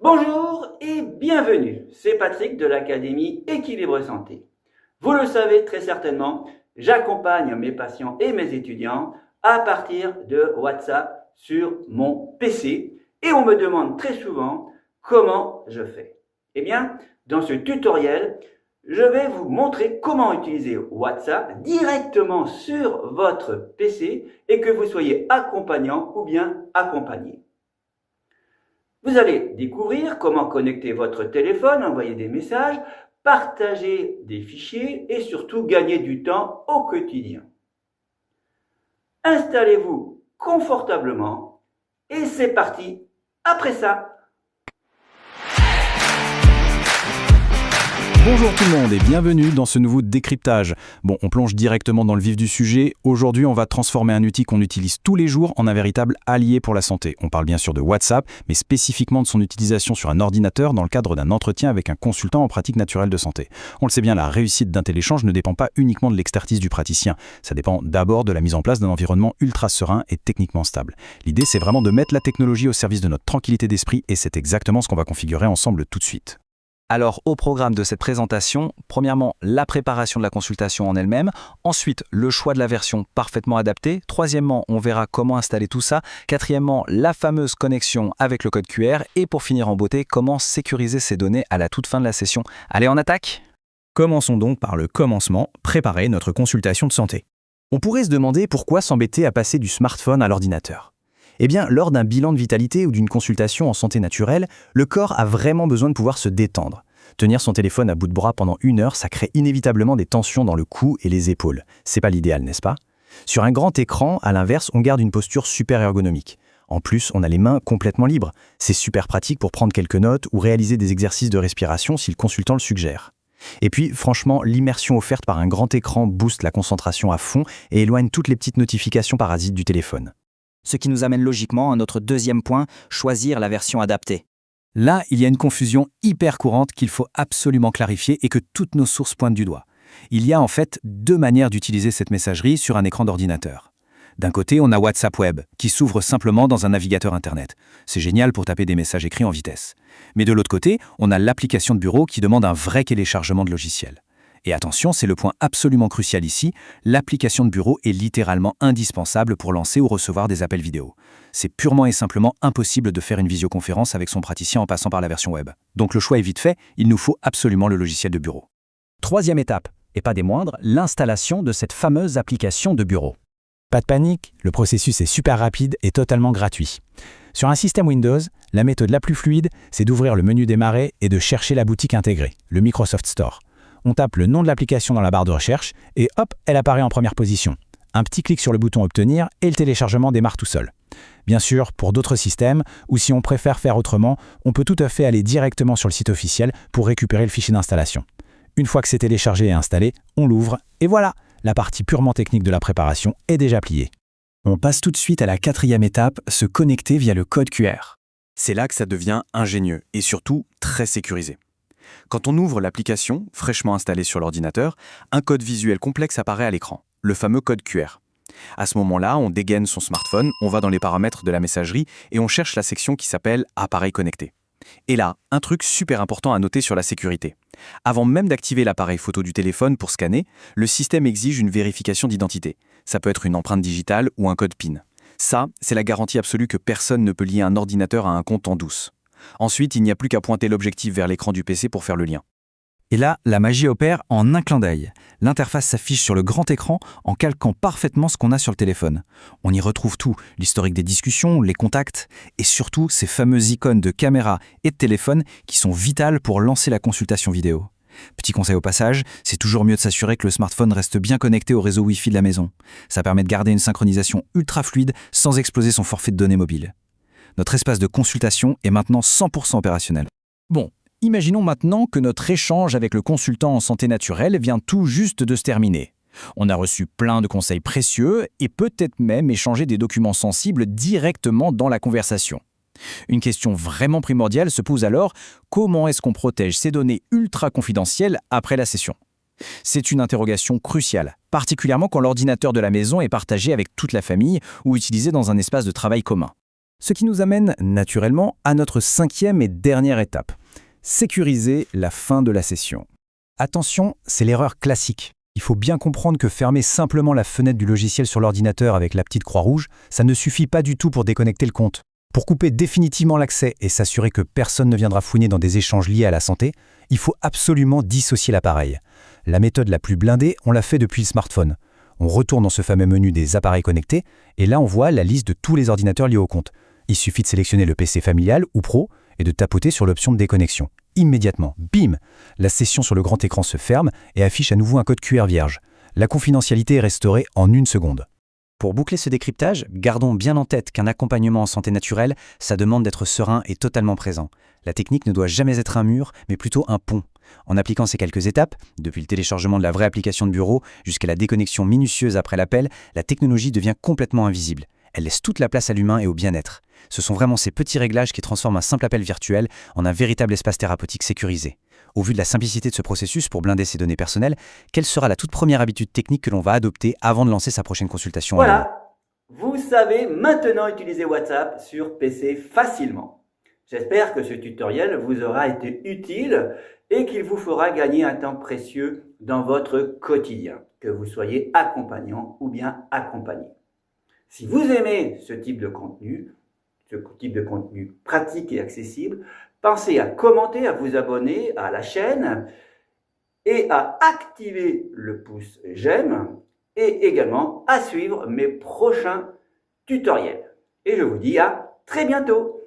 Bonjour et bienvenue, c'est Patrick de l'Académie Équilibre Santé. Vous le savez très certainement, j'accompagne mes patients et mes étudiants à partir de WhatsApp sur mon PC et on me demande très souvent comment je fais. Eh bien, dans ce tutoriel, je vais vous montrer comment utiliser WhatsApp directement sur votre PC et que vous soyez accompagnant ou bien accompagné. Vous allez découvrir comment connecter votre téléphone, envoyer des messages, partager des fichiers et surtout gagner du temps au quotidien. Installez-vous confortablement et c'est parti après ça. Bonjour tout le monde et bienvenue dans ce nouveau décryptage. Bon, on plonge directement dans le vif du sujet. Aujourd'hui, on va transformer un outil qu'on utilise tous les jours en un véritable allié pour la santé. On parle bien sûr de WhatsApp, mais spécifiquement de son utilisation sur un ordinateur dans le cadre d'un entretien avec un consultant en pratique naturelle de santé. On le sait bien, la réussite d'un tel échange ne dépend pas uniquement de l'expertise du praticien. Ça dépend d'abord de la mise en place d'un environnement ultra serein et techniquement stable. L'idée, c'est vraiment de mettre la technologie au service de notre tranquillité d'esprit et c'est exactement ce qu'on va configurer ensemble tout de suite. Alors, au programme de cette présentation, premièrement, la préparation de la consultation en elle-même, ensuite, le choix de la version parfaitement adaptée, troisièmement, on verra comment installer tout ça, quatrièmement, la fameuse connexion avec le code QR, et pour finir en beauté, comment sécuriser ces données à la toute fin de la session. Allez, on attaque ? Commençons donc par le commencement, préparer notre consultation de santé. On pourrait se demander pourquoi s'embêter à passer du smartphone à l'ordinateur. Eh bien, lors d'un bilan de vitalité ou d'une consultation en santé naturelle, le corps a vraiment besoin de pouvoir se détendre. Tenir son téléphone à bout de bras pendant 1 heure, ça crée inévitablement des tensions dans le cou et les épaules. C'est pas l'idéal, n'est-ce pas ? Sur un grand écran, à l'inverse, on garde une posture super ergonomique. En plus, on a les mains complètement libres. C'est super pratique pour prendre quelques notes ou réaliser des exercices de respiration si le consultant le suggère. Et puis, franchement, l'immersion offerte par un grand écran booste la concentration à fond et éloigne toutes les petites notifications parasites du téléphone. Ce qui nous amène logiquement à notre deuxième point, choisir la version adaptée. Là, il y a une confusion hyper courante qu'il faut absolument clarifier et que toutes nos sources pointent du doigt. Il y a en fait 2 manières d'utiliser cette messagerie sur un écran d'ordinateur. D'un côté, on a WhatsApp Web, qui s'ouvre simplement dans un navigateur Internet. C'est génial pour taper des messages écrits en vitesse. Mais de l'autre côté, on a l'application de bureau qui demande un vrai téléchargement de logiciel. Et attention, c'est le point absolument crucial ici, l'application de bureau est littéralement indispensable pour lancer ou recevoir des appels vidéo. C'est purement et simplement impossible de faire une visioconférence avec son praticien en passant par la version web. Donc le choix est vite fait, il nous faut absolument le logiciel de bureau. Troisième étape, et pas des moindres, l'installation de cette fameuse application de bureau. Pas de panique, le processus est super rapide et totalement gratuit. Sur un système Windows, la méthode la plus fluide, c'est d'ouvrir le menu Démarrer et de chercher la boutique intégrée, le Microsoft Store. On tape le nom de l'application dans la barre de recherche et hop, elle apparaît en première position. Un petit clic sur le bouton Obtenir et le téléchargement démarre tout seul. Bien sûr, pour d'autres systèmes, ou si on préfère faire autrement, on peut tout à fait aller directement sur le site officiel pour récupérer le fichier d'installation. Une fois que c'est téléchargé et installé, on l'ouvre et voilà, la partie purement technique de la préparation est déjà pliée. On passe tout de suite à la 4e étape, se connecter via le code QR. C'est là que ça devient ingénieux et surtout très sécurisé. Quand on ouvre l'application, fraîchement installée sur l'ordinateur, un code visuel complexe apparaît à l'écran, le fameux code QR. À ce moment-là, on dégaine son smartphone, on va dans les paramètres de la messagerie et on cherche la section qui s'appelle « Appareil connecté ». Et là, un truc super important à noter sur la sécurité. Avant même d'activer l'appareil photo du téléphone pour scanner, le système exige une vérification d'identité. Ça peut être une empreinte digitale ou un code PIN. Ça, c'est la garantie absolue que personne ne peut lier un ordinateur à un compte en douce. Ensuite, il n'y a plus qu'à pointer l'objectif vers l'écran du PC pour faire le lien. Et là, la magie opère en un clin d'œil. L'interface s'affiche sur le grand écran en calquant parfaitement ce qu'on a sur le téléphone. On y retrouve tout, l'historique des discussions, les contacts, et surtout ces fameuses icônes de caméra et de téléphone qui sont vitales pour lancer la consultation vidéo. Petit conseil au passage, c'est toujours mieux de s'assurer que le smartphone reste bien connecté au réseau Wi-Fi de la maison. Ça permet de garder une synchronisation ultra fluide sans exploser son forfait de données mobiles. Notre espace de consultation est maintenant 100% opérationnel. Bon, imaginons maintenant que notre échange avec le consultant en santé naturelle vient tout juste de se terminer. On a reçu plein de conseils précieux et peut-être même échangé des documents sensibles directement dans la conversation. Une question vraiment primordiale se pose alors, comment est-ce qu'on protège ces données ultra confidentielles après la session ? C'est une interrogation cruciale, particulièrement quand l'ordinateur de la maison est partagé avec toute la famille ou utilisé dans un espace de travail commun. Ce qui nous amène naturellement à notre 5e et dernière étape. Sécuriser la fin de la session. Attention, c'est l'erreur classique. Il faut bien comprendre que fermer simplement la fenêtre du logiciel sur l'ordinateur avec la petite croix rouge, ça ne suffit pas du tout pour déconnecter le compte. Pour couper définitivement l'accès et s'assurer que personne ne viendra fouiner dans des échanges liés à la santé, il faut absolument dissocier l'appareil. La méthode la plus blindée, on l'a fait depuis le smartphone. On retourne dans ce fameux menu des appareils connectés et là on voit la liste de tous les ordinateurs liés au compte. Il suffit de sélectionner le PC familial ou pro et de tapoter sur l'option de déconnexion. Immédiatement, bim, la session sur le grand écran se ferme et affiche à nouveau un code QR vierge. La confidentialité est restaurée en 1 seconde. Pour boucler ce décryptage, gardons bien en tête qu'un accompagnement en santé naturelle, ça demande d'être serein et totalement présent. La technique ne doit jamais être un mur, mais plutôt un pont. En appliquant ces quelques étapes, depuis le téléchargement de la vraie application de bureau jusqu'à la déconnexion minutieuse après l'appel, la technologie devient complètement invisible. Elle laisse toute la place à l'humain et au bien-être. Ce sont vraiment ces petits réglages qui transforment un simple appel virtuel en un véritable espace thérapeutique sécurisé. Au vu de la simplicité de ce processus pour blinder ses données personnelles, quelle sera la toute première habitude technique que l'on va adopter avant de lancer sa prochaine consultation en ligne ? Voilà, vous savez maintenant utiliser WhatsApp sur PC facilement. J'espère que ce tutoriel vous aura été utile et qu'il vous fera gagner un temps précieux dans votre quotidien, que vous soyez accompagnant ou bien accompagné. Si vous aimez ce type de contenu pratique et accessible, pensez à commenter, à vous abonner à la chaîne et à activer le pouce j'aime et également à suivre mes prochains tutoriels. Et je vous dis à très bientôt.